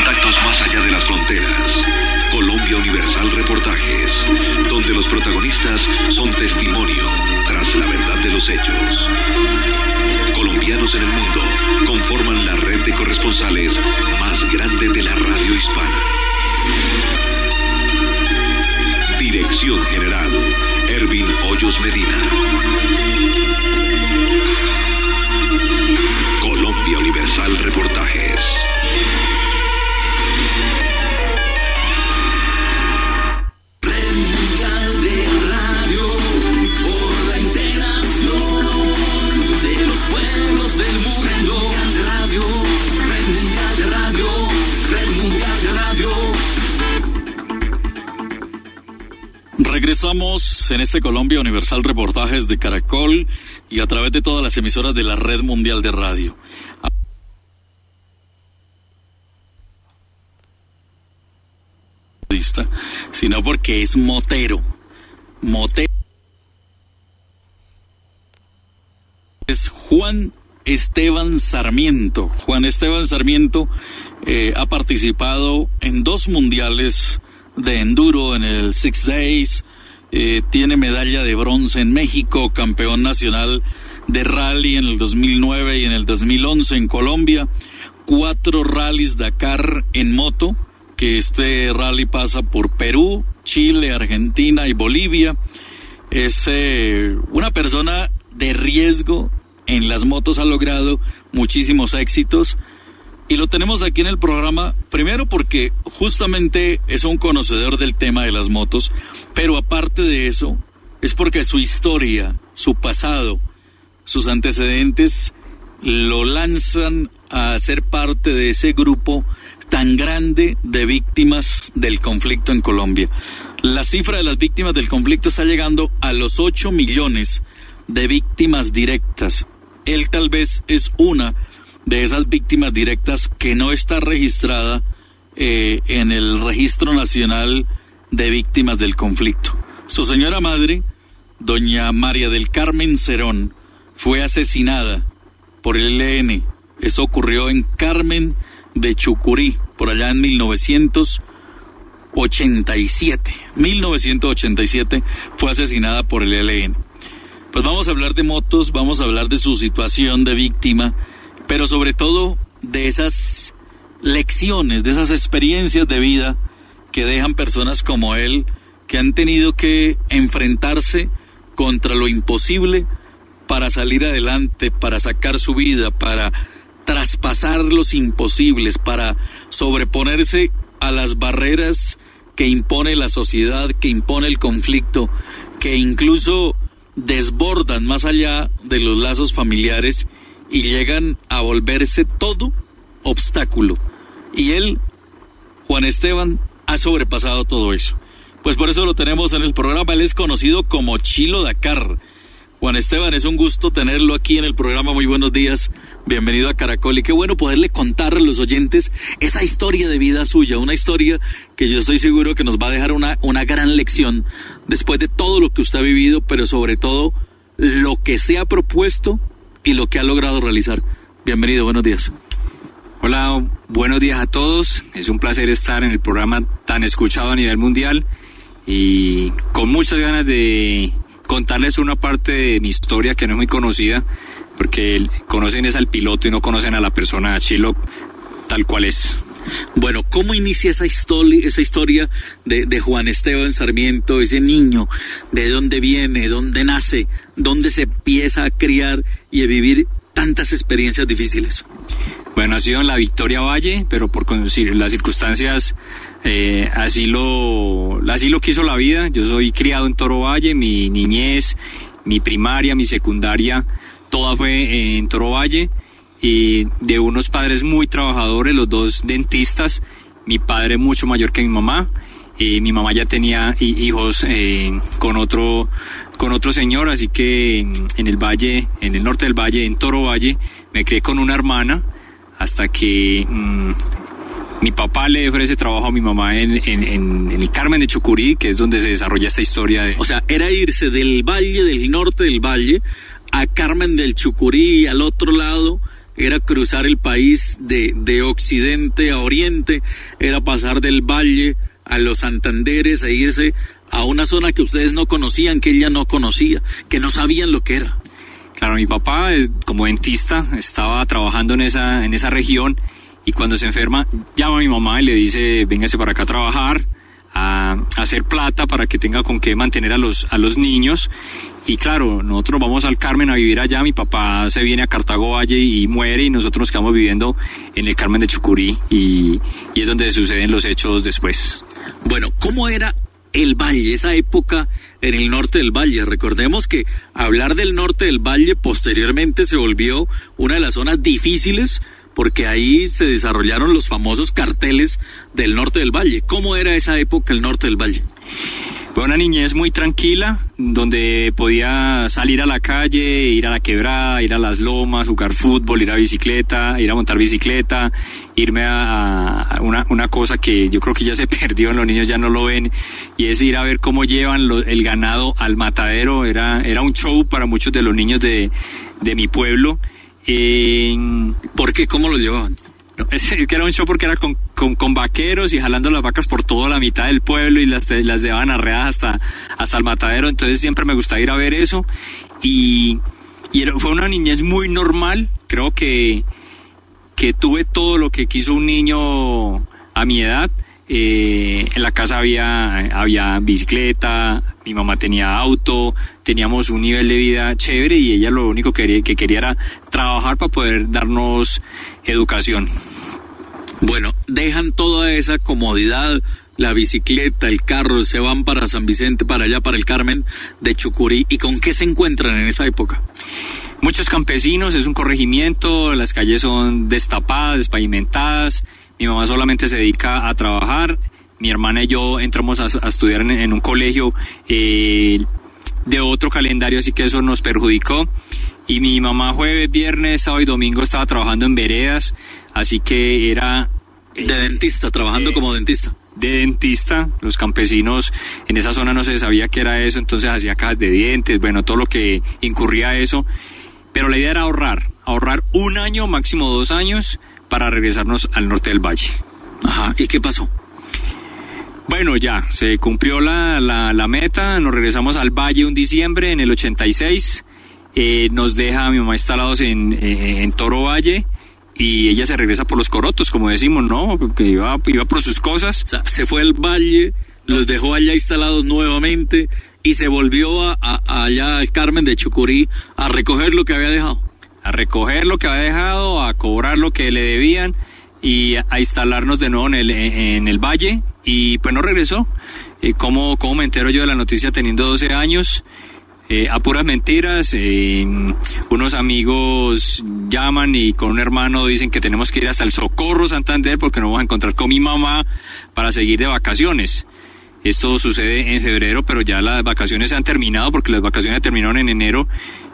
Contactos más allá de las fronteras. Colombia Universal Reportajes, donde los protagonistas son testimonio tras la verdad de los hechos. Colombianos en el mundo conforman la red de corresponsales más grande de la radio hispana. Dirección General, Ervin Hoyos Medina. Colombia Universal Reportajes. Red Mundial de Radio, por la integración de los pueblos del mundo. Radio, Red Mundial de Radio, Red Mundial de Radio. Regresamos en este Colombia Universal Reportajes de Caracol y a través de todas las emisoras de la Red Mundial de Radio. Sino porque es motero. Es Juan Esteban Sarmiento. Juan Esteban Sarmiento ha participado en 2 mundiales de enduro en el Six Days. Tiene medalla de bronce en México, campeón nacional de rally en el 2009 y en el 2011 en Colombia, 4 rallies Dakar en moto, que este rally pasa por Perú, Chile, Argentina y Bolivia. Es una persona de riesgo en las motos, ha logrado muchísimos éxitos y lo tenemos aquí en el programa, primero porque justamente es un conocedor del tema de las motos, pero aparte de eso, es porque su historia, su pasado, sus antecedentes lo lanzan a ser parte de ese grupo tan grande de víctimas del conflicto en Colombia. La cifra de las víctimas del conflicto está llegando a los 8 millones de víctimas directas. Él tal vez es una de esas víctimas directas que no está registrada en el Registro Nacional de Víctimas del Conflicto. Su señora madre, doña María del Carmen Cerón, fue asesinada por el ELN. Esto ocurrió en Carmen de Chucurí, por allá en 1987. 1987 fue asesinada por el ELN. Pues vamos a hablar de motos, vamos a hablar de su situación de víctima, pero sobre todo de esas lecciones, de esas experiencias de vida que dejan personas como él, que han tenido que enfrentarse contra lo imposible para salir adelante, para sacar su vida, para traspasar los imposibles, para sobreponerse a las barreras que impone la sociedad, que impone el conflicto, que incluso desbordan más allá de los lazos familiares y llegan a volverse todo obstáculo. Y él, Juan Esteban, ha sobrepasado todo eso. Pues por eso lo tenemos en el programa. Él es conocido como Chilo Dakar. Juan Esteban, es un gusto tenerlo aquí en el programa. Muy buenos días, bienvenido a Caracol y qué bueno poderle contar a los oyentes esa historia de vida suya, una historia que yo estoy seguro que nos va a dejar una gran lección después de todo lo que usted ha vivido, pero sobre todo lo que se ha propuesto y lo que ha logrado realizar. Bienvenido, buenos días. Hola, buenos días a todos. Es un placer estar en el programa tan escuchado a nivel mundial y con muchas ganas de contarles una parte de mi historia que no es muy conocida, porque conocen es al piloto y no conocen a la persona, a Chilo, tal cual es. Bueno, ¿cómo inicia esa historia de Juan Esteban Sarmiento, ese niño? ¿De dónde viene? ¿Dónde nace? ¿Dónde se empieza a criar y a vivir tantas experiencias difíciles? Bueno, nacido en la Victoria Valle, pero por las circunstancias así lo quiso la vida. Yo soy criado en Toro Valle, mi niñez, mi primaria, mi secundaria, toda fue en Toro Valle, y de unos padres muy trabajadores, los dos dentistas, mi padre mucho mayor que mi mamá, y mi mamá ya tenía hijos con otro señor, así que en el valle, en el norte del valle, en Toro Valle, me crié con una hermana hasta que mi papá le ofrece trabajo a mi mamá en el Carmen de Chucurí, que es donde se desarrolla esta historia. O sea, era irse del valle, del norte del valle, a Carmen del Chucurí, al otro lado, era cruzar el país de occidente a oriente, era pasar del valle a los Santanderes e irse a una zona que ustedes no conocían, que ella no conocía, que no sabían lo que era. Claro, mi papá, como dentista, estaba trabajando en esa región, y cuando se enferma, llama a mi mamá y le dice, véngase para acá a trabajar, a hacer plata para que tenga con qué mantener a los niños. Y claro, nosotros vamos al Carmen a vivir allá, mi papá se viene a Cartago Valle y muere, y nosotros nos quedamos viviendo en el Carmen de Chucurí, y es donde suceden los hechos después. Bueno, ¿cómo era el valle, esa época en el norte del valle? Recordemos que hablar del norte del valle posteriormente se volvió una de las zonas difíciles, porque ahí se desarrollaron los famosos carteles del norte del valle. ¿Cómo era esa época el norte del valle? Fue una niñez muy tranquila, donde podía salir a la calle, ir a la quebrada, ir a las lomas, jugar fútbol, ir a bicicleta, ir a montar bicicleta, irme a una cosa que yo creo que ya se perdió, los niños ya no lo ven, y es ir a ver cómo llevan el ganado al matadero. Era un show para muchos de los niños de mi pueblo. ¿Por qué? ¿Cómo lo llevaban? Es que era un show porque era con vaqueros y jalando las vacas por toda la mitad del pueblo, y las llevaban arreadas hasta el matadero. Entonces siempre me gustaba ir a ver eso, y fue una niñez muy normal. Creo que tuve todo lo que quiso un niño a mi edad. En la casa había bicicleta, mi mamá tenía auto, teníamos un nivel de vida chévere, y ella lo único que quería era trabajar para poder darnos educación. Bueno, dejan toda esa comodidad, la bicicleta, el carro, se van para San Vicente, para allá, para el Carmen de Chucurí. ¿Y con qué se encuentran en esa época? Muchos campesinos, es un corregimiento, las calles son destapadas, despavimentadas. Mi mamá solamente se dedica a trabajar. Mi hermana y yo entramos a estudiar en un colegio de otro calendario, así que eso nos perjudicó. Y mi mamá jueves, viernes, sábado y domingo estaba trabajando en veredas, así que era... de dentista, trabajando como dentista. De dentista. Los campesinos en esa zona no se sabía qué era eso, entonces hacía cajas de dientes, bueno, todo lo que incurría a eso. Pero la idea era ahorrar 1 año, máximo 2 años, para regresarnos al norte del valle. Ajá, ¿y qué pasó? Bueno, ya, se cumplió la meta, nos regresamos al valle un diciembre en el 86, nos deja a mi mamá instalados en Toro Valle, y ella se regresa por los corotos, como decimos, ¿no? Porque iba por sus cosas. O sea, se fue al valle, los dejó allá instalados nuevamente, y se volvió allá al Carmen de Chucurí a recoger lo que había dejado. A recoger lo que había dejado, a cobrar lo que le debían, y a instalarnos de nuevo en el valle, y pues no regresó. ¿Cómo me entero yo de la noticia teniendo 12 años? A puras mentiras. Unos amigos llaman y con un hermano dicen que tenemos que ir hasta el Socorro Santander porque nos vamos a encontrar con mi mamá para seguir de vacaciones. Esto sucede en febrero, pero ya las vacaciones se han terminado, porque las vacaciones terminaron en enero,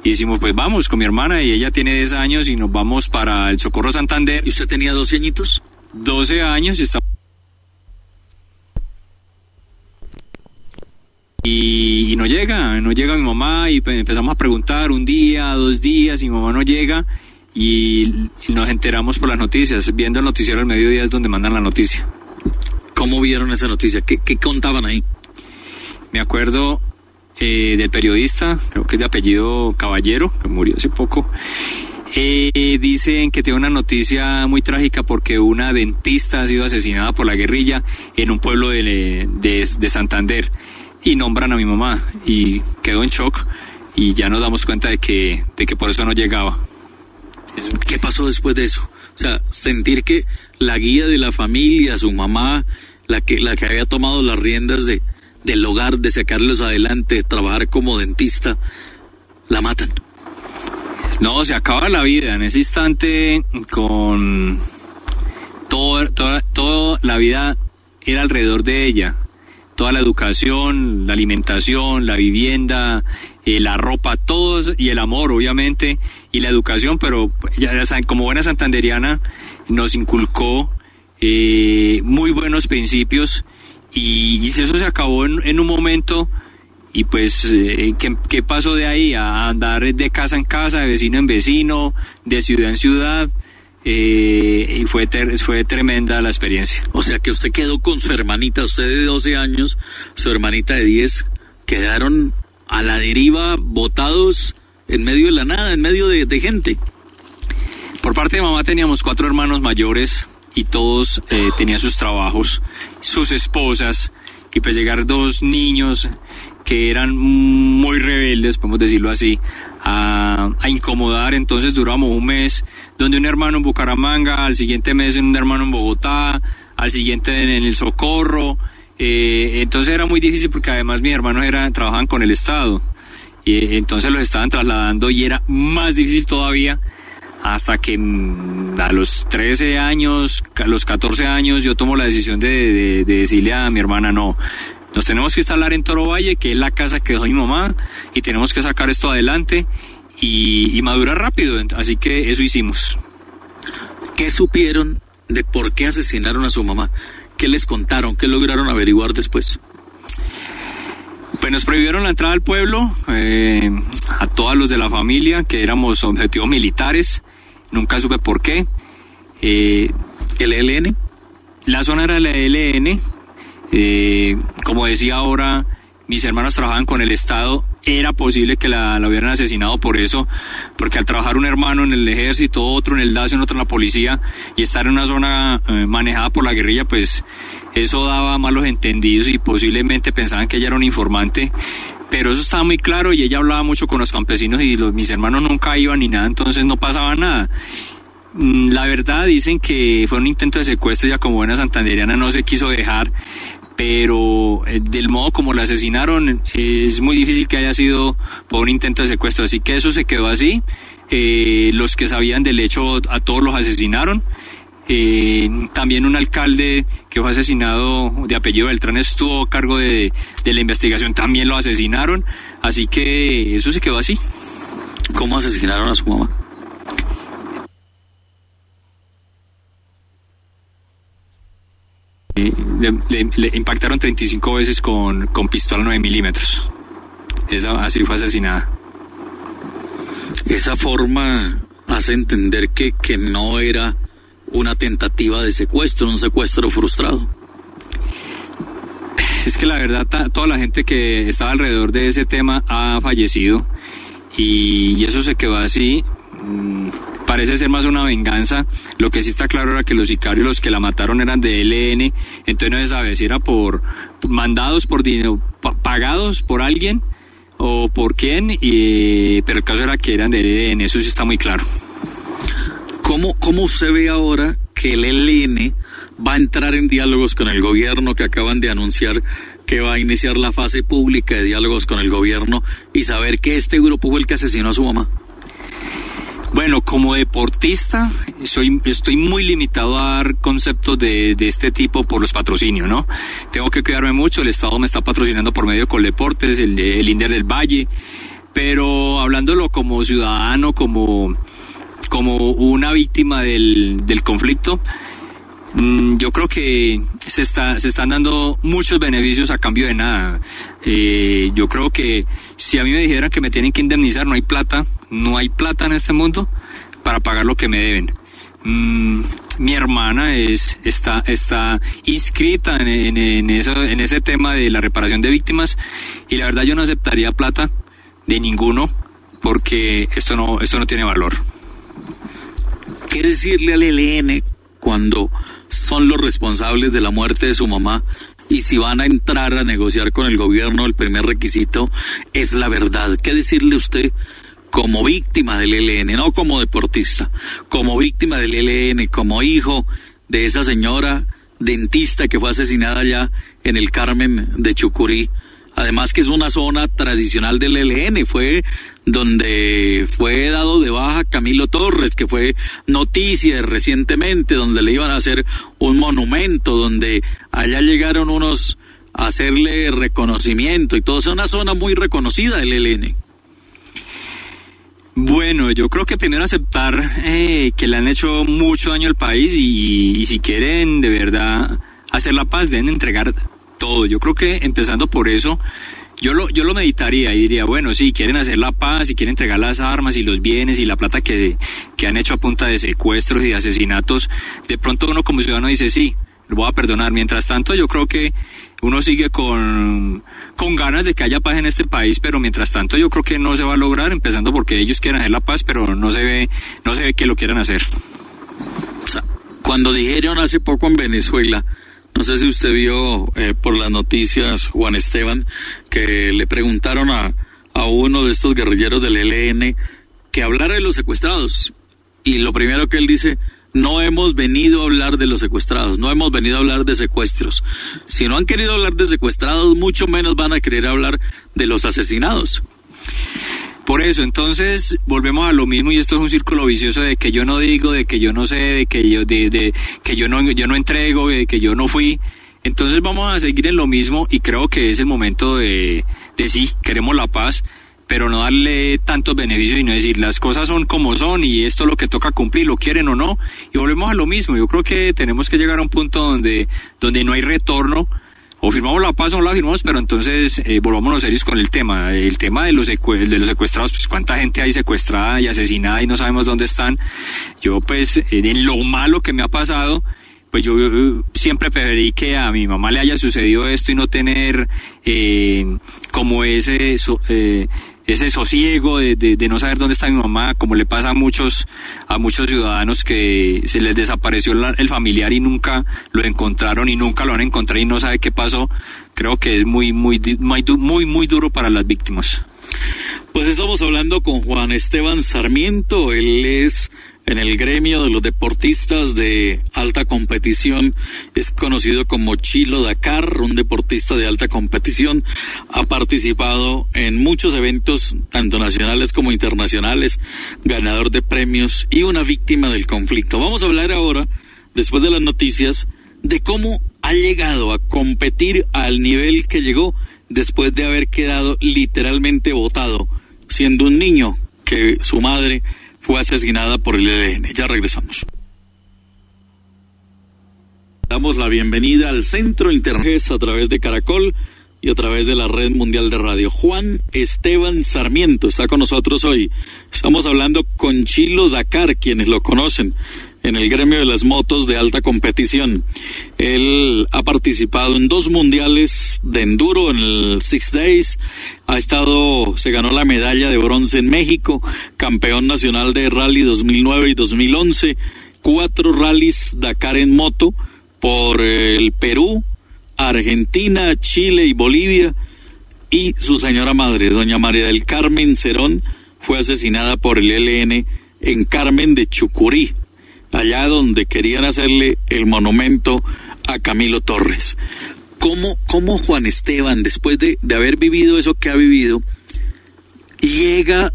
y decimos, pues vamos con mi hermana, y ella tiene 10 años, y nos vamos para el Socorro Santander. ¿Y usted tenía 12 añitos? 12 años, y no llega mi mamá, y empezamos a preguntar 1 día, 2 días, y mi mamá no llega, y nos enteramos por las noticias, viendo el noticiero al mediodía es donde mandan la noticia. ¿Cómo vieron esa noticia? ¿Qué contaban ahí? Me acuerdo del periodista, creo que es de apellido Caballero, que murió hace poco. Dicen que tiene una noticia muy trágica porque una dentista ha sido asesinada por la guerrilla en un pueblo de Santander, y nombran a mi mamá, y quedó en shock, y ya nos damos cuenta de que por eso no llegaba. ¿Qué pasó después de eso? O sea, sentir que la guía de la familia, su mamá, la que había tomado las riendas del hogar, de sacarlos adelante, de trabajar como dentista, la matan. No, se acaba la vida en ese instante. Con toda la vida era alrededor de ella. Toda la educación, la alimentación, la vivienda, la ropa, todo, y el amor, obviamente, y la educación, pero ya como buena santanderiana nos inculcó muy buenos principios, y eso se acabó en un momento Y pues, ¿qué pasó de ahí? A andar de casa en casa, de vecino en vecino, de ciudad en ciudad. Y fue tremenda la experiencia. O sea que usted quedó con su hermanita, usted de 12 años, su hermanita de 10, quedaron a la deriva, botados en medio de la nada, en medio de gente. Por parte de mamá teníamos 4 hermanos mayores y todos tenían sus trabajos, sus esposas, y pues llegar 2 niños que eran muy rebeldes, podemos decirlo así, a incomodar. Entonces duramos un mes donde un hermano en Bucaramanga, al siguiente mes un hermano en Bogotá, al siguiente en el Socorro. Entonces era muy difícil porque además mis hermanos trabajaban con el Estado, y entonces los estaban trasladando y era más difícil todavía, hasta que a los 13 años, a los 14 años yo tomo la decisión de decirle a mi hermana: no, nos tenemos que instalar en Toro Valle, que es la casa que dejó mi mamá, y tenemos que sacar esto adelante y madurar rápido. Así que eso hicimos. ¿Qué supieron de por qué asesinaron a su mamá? ¿Qué les contaron? ¿Qué lograron averiguar después? Pues nos prohibieron la entrada al pueblo, a todos los de la familia, que éramos objetivos militares. Nunca supe por qué. ¿El ELN? La zona era el ELN. Como decía ahora, mis hermanos trabajaban con el Estado. Era posible que la hubieran asesinado por eso, porque al trabajar un hermano en el ejército, otro en el DACION, otro en la policía, y estar en una zona manejada por la guerrilla, pues eso daba malos entendidos y posiblemente pensaban que ella era un informante. Pero eso estaba muy claro, y ella hablaba mucho con los campesinos y mis hermanos nunca iban ni nada, entonces no pasaba nada. La verdad, dicen que fue un intento de secuestro, ya como buena santanderiana no se quiso dejar, pero del modo como la asesinaron es muy difícil que haya sido por un intento de secuestro, así que eso se quedó así. Los que sabían del hecho, a todos los asesinaron. También un alcalde que fue asesinado, de apellido Beltrán, estuvo a cargo de la investigación, también lo asesinaron, así que eso se quedó así. ¿Cómo asesinaron a su mamá? Le impactaron 35 veces con pistola 9 milímetros. Así fue asesinada. Esa forma hace entender que no era una tentativa de secuestro, un secuestro frustrado. Es que la verdad, toda la gente que estaba alrededor de ese tema ha fallecido, y eso se quedó así. Parece ser más una venganza. Lo que sí está claro era que los sicarios, los que la mataron, eran de ELN. Entonces no se sabe si era por mandados, por dinero, pagados por alguien o por quién, pero el caso era que eran de ELN. Eso sí está muy claro. ¿Cómo usted ve ahora que el ELN va a entrar en diálogos con el gobierno, que acaban de anunciar que va a iniciar la fase pública de diálogos con el gobierno, y saber que este grupo fue el que asesinó a su mamá? Bueno, como deportista estoy muy limitado a dar conceptos de este tipo por los patrocinios, ¿no? Tengo que cuidarme mucho, el Estado me está patrocinando por medio de Coldeportes, el INDER del Valle, pero hablándolo como ciudadano, como una víctima del conflicto, yo creo que se están dando muchos beneficios a cambio de nada. Yo creo que si a mí me dijeran que me tienen que indemnizar, no hay plata en este mundo para pagar lo que me deben. Mi hermana está inscrita en ese tema de la reparación de víctimas, y la verdad yo no aceptaría plata de ninguno, porque esto no tiene valor. ¿Qué decirle al ELN cuando son los responsables de la muerte de su mamá, y si van a entrar a negociar con el gobierno, el primer requisito es la verdad? ¿Qué decirle usted como víctima del ELN, no como deportista, como víctima del ELN, como hijo de esa señora dentista que fue asesinada allá en el Carmen de Chucurí? Además que es una zona tradicional del ELN, fue donde fue dado de baja Camilo Torres, que fue noticia recientemente, donde le iban a hacer un monumento, donde allá llegaron unos a hacerle reconocimiento y todo. Es una zona muy reconocida del ELN. Bueno, yo creo que primero aceptar que le han hecho mucho daño al país, y si quieren de verdad hacer la paz, deben entregar todo. Yo creo que empezando por eso, Yo lo meditaría y diría, bueno, sí, quieren hacer la paz y quieren entregar las armas y los bienes y la plata que han hecho a punta de secuestros y de asesinatos. De pronto uno como ciudadano dice, sí, lo voy a perdonar. Mientras tanto, yo creo que uno sigue con ganas de que haya paz en este país, pero mientras tanto yo creo que no se va a lograr, empezando porque ellos quieren hacer la paz, pero no se ve que lo quieran hacer. O sea, cuando dijeron hace poco en Venezuela, no sé si usted vio por las noticias, Juan Esteban, que le preguntaron a uno de estos guerrilleros del ELN que hablara de los secuestrados. Y lo primero que él dice, no hemos venido a hablar de los secuestrados, no hemos venido a hablar de secuestros. Si no han querido hablar de secuestrados, mucho menos van a querer hablar de los asesinados. Por eso, entonces, volvemos a lo mismo y esto es un círculo vicioso de que yo no digo, de que yo no sé, de que yo no entrego, de que yo no fui. Entonces vamos a seguir en lo mismo y creo que es el momento de sí, queremos la paz, pero no darle tantos beneficios y no decir las cosas son como son y esto es lo que toca cumplir, lo quieren o no, y volvemos a lo mismo. Yo creo que tenemos que llegar a un punto donde no hay retorno. O firmamos la paz o no la firmamos, pero entonces volvámonos serios con el tema de los secuestrados. Pues cuánta gente hay secuestrada y asesinada y no sabemos dónde están. Yo pues en lo malo que me ha pasado, pues yo siempre preferí que a mi mamá le haya sucedido esto y no tener como ese sosiego de no saber dónde está mi mamá, como le pasa a muchos ciudadanos que se les desapareció el familiar y nunca lo encontraron y nunca lo van a encontrar y no sabe qué pasó. Creo que es muy duro para las víctimas. Pues estamos hablando con Juan Esteban Sarmiento. Él es en el gremio de los deportistas de alta competición, es conocido como Chilo Dakar, un deportista de alta competición, ha participado en muchos eventos, tanto nacionales como internacionales, ganador de premios y una víctima del conflicto. Vamos a hablar ahora, después de las noticias, de cómo ha llegado a competir al nivel que llegó después de haber quedado literalmente botado, siendo un niño que su madre fue asesinada por el ELN. Ya regresamos. Damos la bienvenida al Centro Internet a través de Caracol y a través de la Red Mundial de Radio. Juan Esteban Sarmiento está con nosotros hoy. Estamos hablando con Chilo Dakar, quienes lo conocen, en el gremio de las motos de alta competición. Él ha participado en 2 mundiales de enduro en el Six Days, se ganó la medalla de bronce en México, campeón nacional de rally 2009 y 2011, 4 rallies Dakar en moto por el Perú, Argentina, Chile y Bolivia, y su señora madre, doña María del Carmen Cerón, fue asesinada por el ELN en Carmen de Chucurí, allá donde querían hacerle el monumento a Camilo Torres. ¿Cómo Juan Esteban, después de haber vivido eso que ha vivido, llega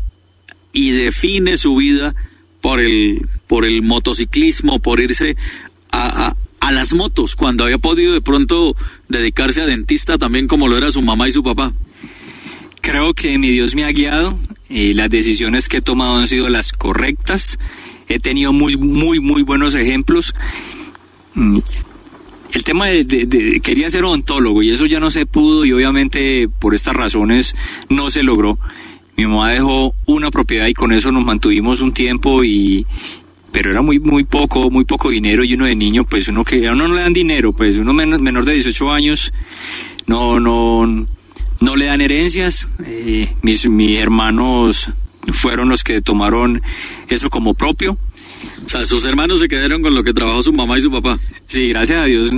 y define su vida por el motociclismo, por irse a las motos, cuando había podido de pronto dedicarse a dentista también como lo era su mamá y su papá? Creo que mi Dios me ha guiado y las decisiones que he tomado han sido las correctas. He tenido muy buenos ejemplos. El tema quería ser odontólogo y eso ya no se pudo y obviamente por estas razones no se logró. Mi mamá dejó una propiedad y con eso nos mantuvimos un tiempo pero era muy poco dinero y uno de niño, pues a uno no le dan dinero, pues uno menor de 18 años no le dan herencias. Mis hermanos fueron los que tomaron eso como propio. O sea, sus hermanos se quedaron con lo que trabajó su mamá y su papá. Sí, gracias a Dios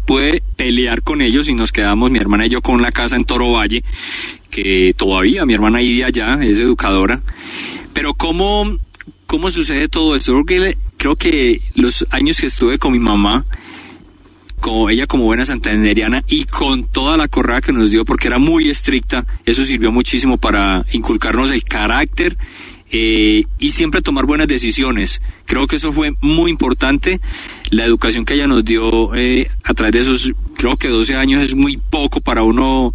pude pelear con ellos y nos quedamos, mi hermana y yo, con la casa en Toro Valle, que todavía mi hermana vive allá, es educadora. Pero ¿cómo sucede todo esto? Creo que los años que estuve con mi mamá, ella como buena santanderiana y con toda la correa que nos dio, porque era muy estricta, eso sirvió muchísimo para inculcarnos el carácter y siempre tomar buenas decisiones. Creo que eso fue muy importante. La educación que ella nos dio a través de esos, creo que 12 años es muy poco para uno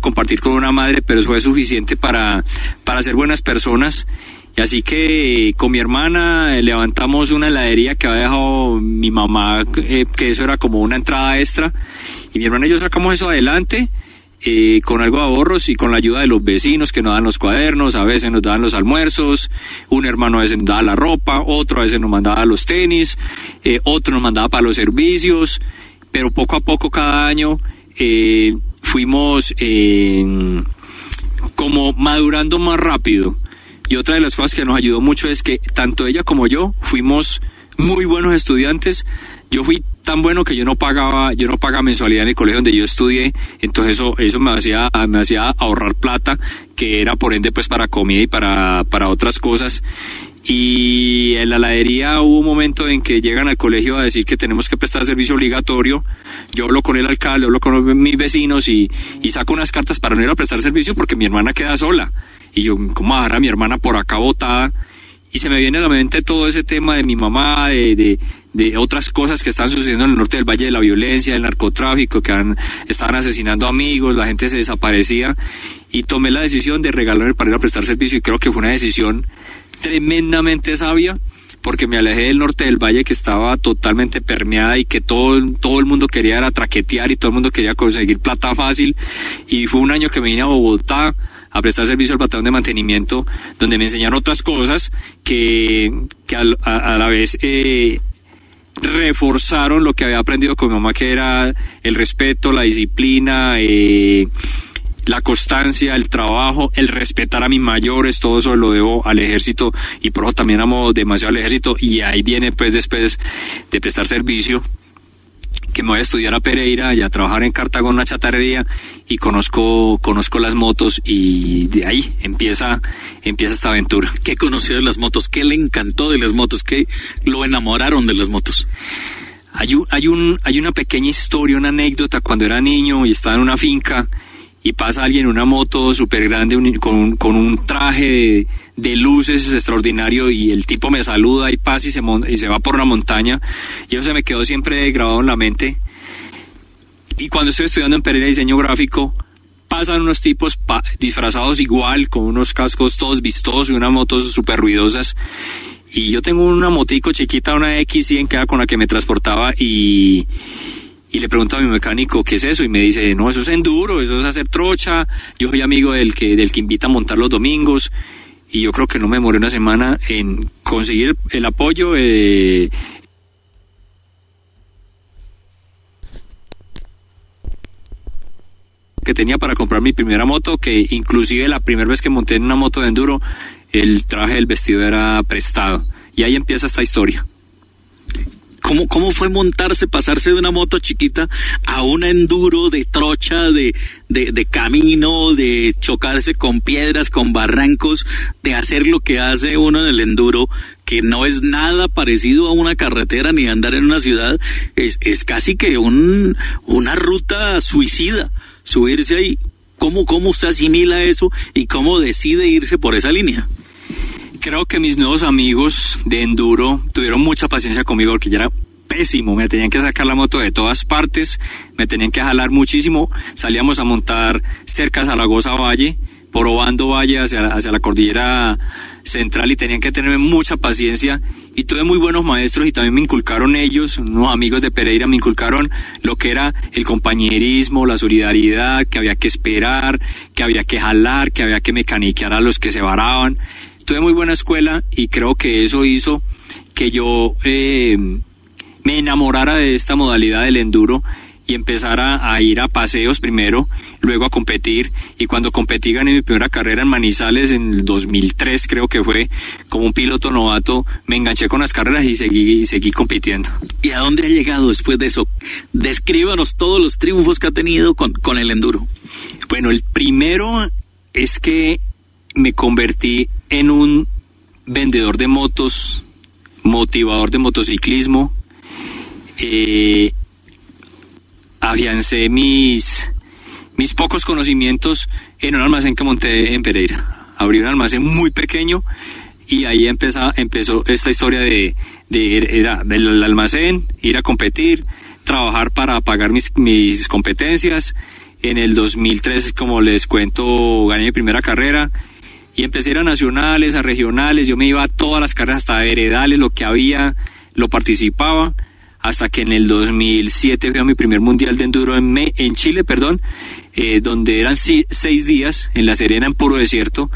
compartir con una madre, pero eso fue suficiente para ser buenas personas. Y así que con mi hermana levantamos una heladería que había dejado mi mamá, que eso era como una entrada extra, y mi hermana y yo sacamos eso adelante. con algo de ahorros y con la ayuda de los vecinos que nos dan los cuadernos, a veces nos daban los almuerzos, un hermano a veces nos daba la ropa, otro a veces nos mandaba los tenis, otro nos mandaba para los servicios, pero poco a poco cada año fuimos como madurando más rápido. Y otra de las cosas que nos ayudó mucho es que tanto ella como yo fuimos muy buenos estudiantes. Yo fui tan bueno que yo no pagaba mensualidad en el colegio donde yo estudié, entonces eso me hacía ahorrar plata, que era por ende pues para comida y para otras cosas. Y en la heladería hubo un momento en que llegan al colegio a decir que tenemos que prestar servicio obligatorio. Yo hablo con el alcalde, hablo con mis vecinos y saco unas cartas para no ir a prestar servicio porque mi hermana queda sola. Y yo, ¿cómo dejar a mi hermana por acá botada? Y se me viene a la mente todo ese tema de mi mamá, de otras cosas que están sucediendo en el norte del Valle, de la violencia, el narcotráfico, estaban asesinando amigos, la gente se desaparecía, y tomé la decisión de regalarme para ir a prestar servicio, y creo que fue una decisión tremendamente sabia, porque me alejé del norte del Valle, que estaba totalmente permeada y que todo el mundo quería era traquetear y todo el mundo quería conseguir plata fácil, y fue un año que me vine a Bogotá a prestar servicio al batallón de mantenimiento, donde me enseñaron otras cosas que a la vez reforzaron lo que había aprendido con mi mamá, que era el respeto, la disciplina, la constancia, el trabajo, el respetar a mis mayores. Todo eso lo debo al ejército, y por eso también amo demasiado al ejército. Y ahí viene pues después de prestar servicio que me voy a estudiar a Pereira y a trabajar en Cartago en una chatarrería, y conozco las motos, y de ahí empieza esta aventura. ¿Qué conoció de las motos? ¿Qué le encantó de las motos? ¿Qué lo enamoraron de las motos? Hay una pequeña historia, una anécdota. Cuando era niño y estaba en una finca y pasa alguien en una moto súper grande con un traje de luces extraordinario, y el tipo me saluda y pasa y se va por una montaña, y eso se me quedó siempre grabado en la mente. Y cuando estoy estudiando en Pereira diseño gráfico, pasan unos tipos disfrazados igual, con unos cascos todos vistosos y unas motos súper ruidosas, y yo tengo una motico chiquita, una X100, que era con la que me transportaba, y le pregunto a mi mecánico, ¿qué es eso? Y me dice, no, eso es enduro, eso es hacer trocha. Yo soy amigo del que invita a montar los domingos, y yo creo que no me demoré una semana en conseguir el apoyo que tenía para comprar mi primera moto, que inclusive la primera vez que monté en una moto de enduro, el traje del vestido era prestado. Y ahí empieza esta historia. ¿Cómo fue montarse, pasarse de una moto chiquita a una enduro de trocha, de camino, de chocarse con piedras, con barrancos, de hacer lo que hace uno en el enduro, que no es nada parecido a una carretera ni andar en una ciudad? Es casi que una ruta suicida, subirse ahí. ¿Cómo se asimila eso y cómo decide irse por esa línea? Creo que mis nuevos amigos de enduro tuvieron mucha paciencia conmigo, porque ya era pésimo, me tenían que sacar la moto de todas partes, me tenían que jalar muchísimo. Salíamos a montar cerca a Zaragoza Valle, por Obando Valle hacia la cordillera central, y tenían que tener mucha paciencia, y tuve muy buenos maestros, y también me inculcaron ellos, unos amigos de Pereira, me inculcaron lo que era el compañerismo, la solidaridad, que había que esperar, que había que jalar, que había que mecaniquear a los que se varaban. Tuve muy buena escuela, y creo que eso hizo que yo me enamorara de esta modalidad del enduro, y empezara a ir a paseos primero, luego a competir, y cuando competí gané mi primera carrera en Manizales en el 2003, creo que fue, como un piloto novato. Me enganché con las carreras y seguí compitiendo. ¿Y a dónde ha llegado después de eso? Descríbanos todos los triunfos que ha tenido con el enduro. Bueno, el primero es que me convertí en un vendedor de motos, motivador de motociclismo. Afiancé mis pocos conocimientos en un almacén que monté en Pereira. Abrí un almacén muy pequeño, y ahí empezó esta historia del almacén, ir a competir, trabajar para pagar mis competencias. En el 2003, como les cuento, gané mi primera carrera, y empecé a ir a nacionales, a regionales. Yo me iba a todas las carreras, hasta veredales, lo que había, lo participaba, hasta que en el 2007 fui a mi primer mundial de enduro en Chile, donde eran 6 días, en La Serena, en puro desierto.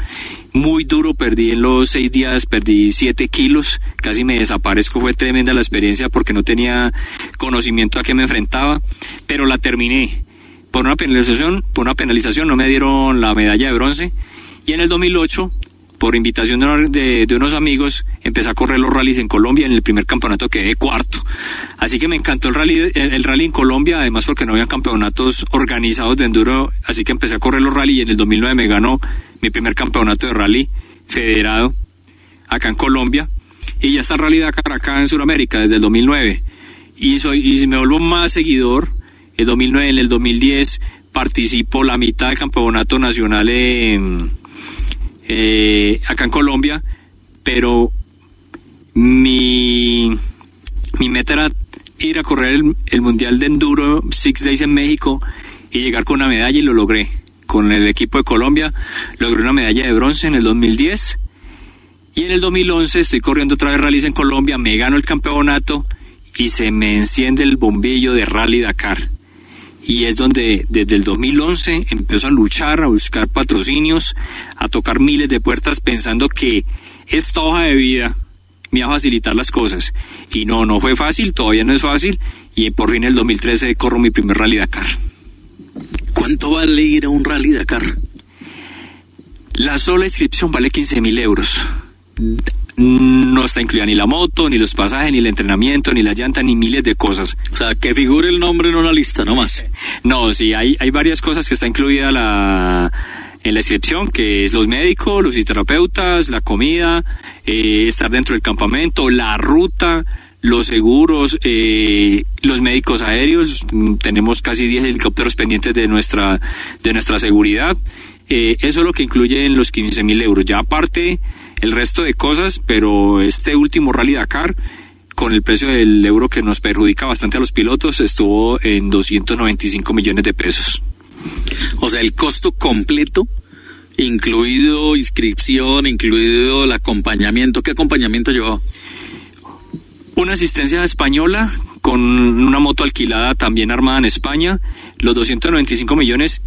Muy duro, perdí en los 6 días, perdí 7 kilos, casi me desaparezco, fue tremenda la experiencia porque no tenía conocimiento a qué me enfrentaba, pero la terminé. Por una penalización no me dieron la medalla de bronce, y en el 2008, por invitación de unos amigos, empecé a correr los rallies en Colombia. En el primer campeonato quedé cuarto. Así que me encantó el rally en Colombia, además porque no había campeonatos organizados de enduro, así que empecé a correr los rallies y en el 2009 me ganó mi primer campeonato de rally federado acá en Colombia, y ya está el Rally Dakar acá en Sudamérica desde el 2009, y me vuelvo más seguidor. El 2009, en el 2010 participo la mitad del campeonato nacional acá en Colombia, pero mi meta era ir a correr el Mundial de Enduro Six Days en México y llegar con una medalla, y lo logré. Con el equipo de Colombia logré una medalla de bronce en el 2010, y en el 2011 estoy corriendo otra vez rallies en Colombia, me gano el campeonato y se me enciende el bombillo de Rally Dakar. Y es donde desde el 2011 empiezo a luchar, a buscar patrocinios, a tocar miles de puertas pensando que esta hoja de vida me iba a facilitar las cosas. Y no fue fácil, todavía no es fácil, y por fin en el 2013 corro mi primer Rally Dakar. ¿Cuánto vale ir a un Rally Dakar? La sola inscripción vale 15.000 euros. No está incluida ni la moto, ni los pasajes, ni el entrenamiento, ni la llanta, ni miles de cosas. O sea, que figure el nombre en una lista, no más. No, sí, hay varias cosas que está incluida en la inscripción, que es los médicos, los fisioterapeutas, la comida, estar dentro del campamento, la ruta, los seguros, los médicos aéreos. Tenemos casi 10 helicópteros pendientes de nuestra seguridad. Eso es lo que incluye en los 15.000 euros. Ya aparte el resto de cosas, pero este último Rally Dakar, con el precio del euro que nos perjudica bastante a los pilotos, estuvo en 295 millones de pesos. O sea, el costo completo, incluido inscripción, incluido el acompañamiento. ¿Qué acompañamiento llevaba? Una asistencia española con una moto alquilada también armada en España. Los 295 millones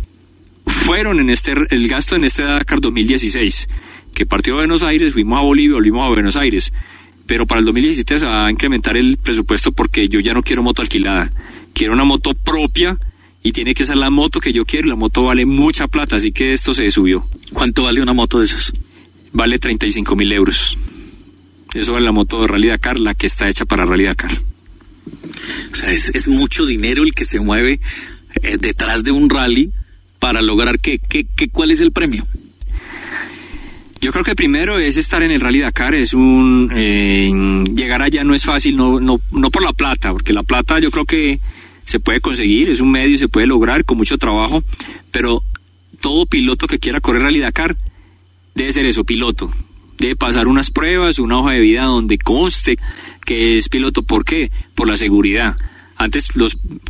fueron el gasto en este Dakar 2016, que partió de Buenos Aires, fuimos a Bolivia, volvimos a Buenos Aires, pero para el 2017 se va a incrementar el presupuesto porque yo ya no quiero moto alquilada, quiero una moto propia, y tiene que ser la moto que yo quiero. La moto vale mucha plata, así que esto se subió. ¿Cuánto vale una moto de esas? Vale 35.000 euros. Eso vale la moto de Rally Dakar, la que está hecha para Rally Dakar. O sea, es mucho dinero el que se mueve detrás de un rally para lograr ¿cuál es el premio? Yo creo que primero es estar en el Rally Dakar, llegar allá no es fácil, no por la plata, porque la plata yo creo que se puede conseguir, es un medio, se puede lograr con mucho trabajo, pero todo piloto que quiera correr Rally Dakar debe ser eso, piloto. Debe pasar unas pruebas, una hoja de vida donde conste que es piloto. ¿Por qué? Por la seguridad. Antes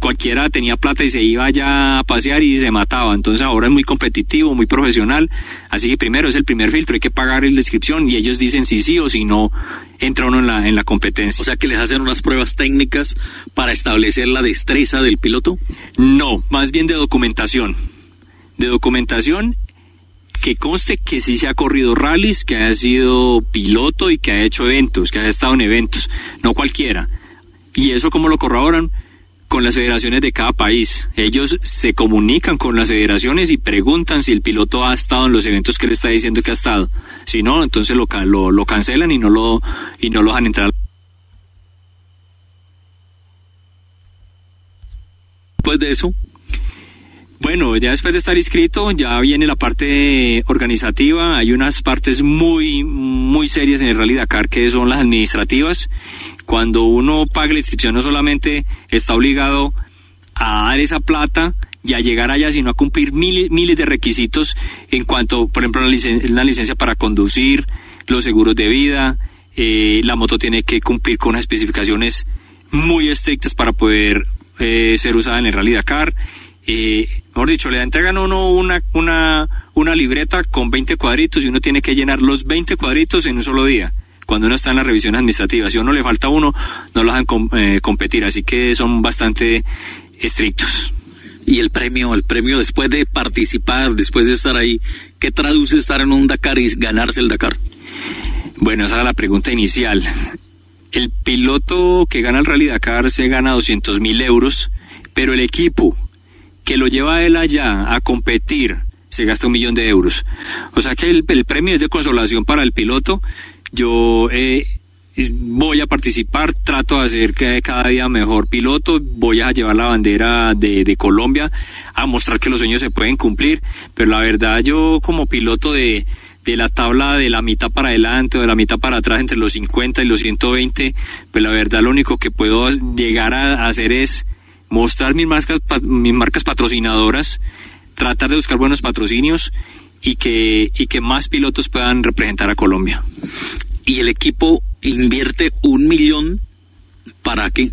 cualquiera tenía plata y se iba ya a pasear y se mataba. Entonces ahora es muy competitivo, muy profesional. Así que primero es el primer filtro, hay que pagar la inscripción y ellos dicen si sí o si no entra uno en la competencia. O sea que les hacen unas pruebas técnicas para establecer la destreza del piloto. No, más bien de documentación. De documentación que conste que sí se ha corrido rallies, que haya sido piloto y que haya hecho eventos, que haya estado en eventos, no cualquiera. Y eso ¿cómo lo corroboran? Con las federaciones de cada país. Ellos se comunican con las federaciones y preguntan si el piloto ha estado en los eventos que él está diciendo que ha estado. Si no, entonces lo cancelan y no lo dejan entrar. Después de eso, bueno, ya después de estar inscrito, ya viene la parte organizativa. Hay unas partes muy, muy serias en el Rally Dakar, que son las administrativas. Cuando uno paga la inscripción, no solamente está obligado a dar esa plata y a llegar allá, sino a cumplir miles de requisitos en cuanto, por ejemplo, la licencia para conducir, los seguros de vida, la moto tiene que cumplir con unas especificaciones muy estrictas para poder ser usada en el Rally Dakar. Mejor dicho, le entregan a uno una libreta con 20 cuadritos y uno tiene que llenar los 20 cuadritos en un solo día. Cuando uno está en las revisiones administrativas, si a uno le falta uno, no lo dejan competir, así que son bastante estrictos. Y el premio después de participar, después de estar ahí, ¿qué traduce estar en un Dakar y ganarse el Dakar? Bueno, esa era la pregunta inicial. El piloto que gana el Rally Dakar se gana 200.000 euros, pero el equipo que lo lleva a él allá a competir se gasta 1 millón de euros. O sea que el premio es de consolación para el piloto. Yo voy a participar, trato de hacer cada día mejor piloto, voy a llevar la bandera de Colombia, a mostrar que los sueños se pueden cumplir, pero la verdad yo como piloto de la tabla de la mitad para adelante o de la mitad para atrás entre los 50 y los 120, pues la verdad lo único que puedo llegar a hacer es mostrar mis marcas patrocinadoras, tratar de buscar buenos patrocinios y que más pilotos puedan representar a Colombia. ¿Y el equipo invierte 1 millón para qué?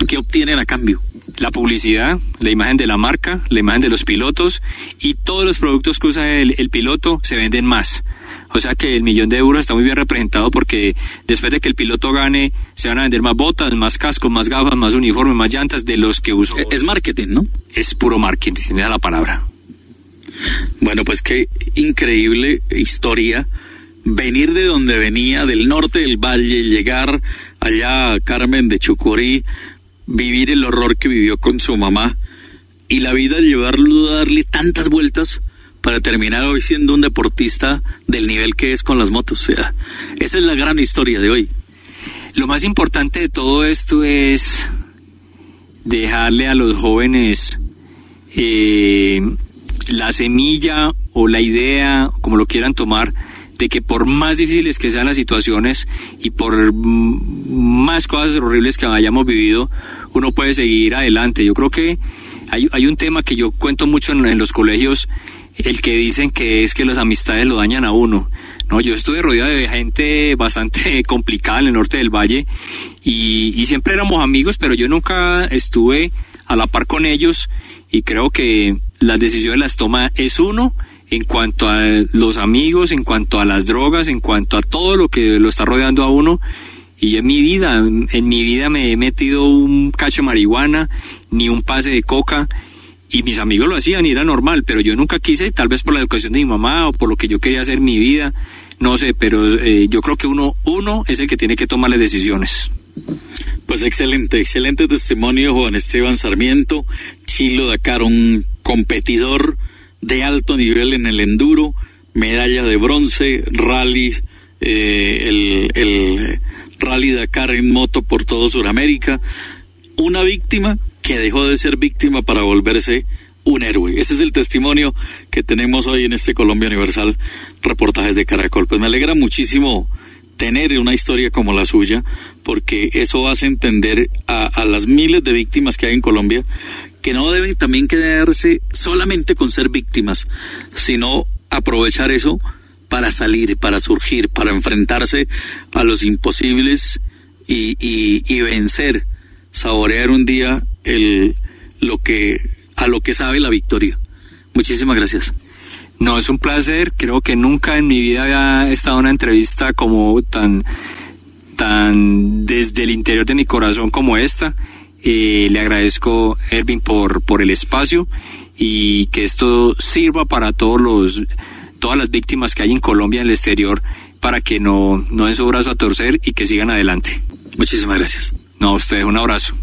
¿Qué obtienen a cambio? La publicidad, la imagen de la marca, la imagen de los pilotos y todos los productos que usa el piloto se venden más. O sea que el 1 millón de euros está muy bien representado porque después de que el piloto gane se van a vender más botas, más cascos, más gafas, más uniformes, más llantas de los que usó. Es marketing, ¿no? Es puro marketing, esa es la palabra. Bueno, pues qué increíble historia. Venir de donde venía, del norte del valle, llegar allá a Carmen de Chucurí, vivir el horror que vivió con su mamá y la vida llevarlo a darle tantas vueltas para terminar hoy siendo un deportista del nivel que es con las motos. O sea, esa es la gran historia de hoy. Lo más importante de todo esto es dejarle a los jóvenes la semilla o la idea, como lo quieran tomar, de que por más difíciles que sean las situaciones y por más cosas horribles que hayamos vivido, uno puede seguir adelante. Yo creo que hay un tema que yo cuento mucho en los colegios, el que dicen que es que las amistades lo dañan a uno. No, yo estuve rodeado de gente bastante complicada en el norte del valle y siempre éramos amigos, pero yo nunca estuve a la par con ellos y creo que las decisiones las toma es uno en cuanto a los amigos, en cuanto a las drogas, en cuanto a todo lo que lo está rodeando a uno. Y en mi vida me he metido un cacho de marihuana, ni un pase de coca, y mis amigos lo hacían y era normal, pero yo nunca quise, tal vez por la educación de mi mamá o por lo que yo quería hacer en mi vida, no sé, pero yo creo que uno es el que tiene que tomar las decisiones. Pues excelente testimonio, Juan Esteban Sarmiento, Chilo Dakar, un competidor de alto nivel en el enduro, medalla de bronce, rally, el Rally Dakar en moto por todo Sudamérica, una víctima que dejó de ser víctima para volverse un héroe. Ese es el testimonio que tenemos hoy en este Colombia Universal, reportajes de Caracol. Pues me alegra muchísimo tener una historia como la suya, porque eso hace entender a las miles de víctimas que hay en Colombia que no deben también quedarse solamente con ser víctimas, sino aprovechar eso para salir, para surgir, para enfrentarse a los imposibles y vencer, saborear un día a lo que sabe la victoria. Muchísimas gracias. No, es un placer. Creo que nunca en mi vida había estado en una entrevista como tan desde el interior de mi corazón como esta. Le agradezco, Erwin, por el espacio y que esto sirva para todas las víctimas que hay en Colombia, en el exterior, para que no den su brazo a torcer y que sigan adelante. Muchísimas gracias. No, a ustedes un abrazo.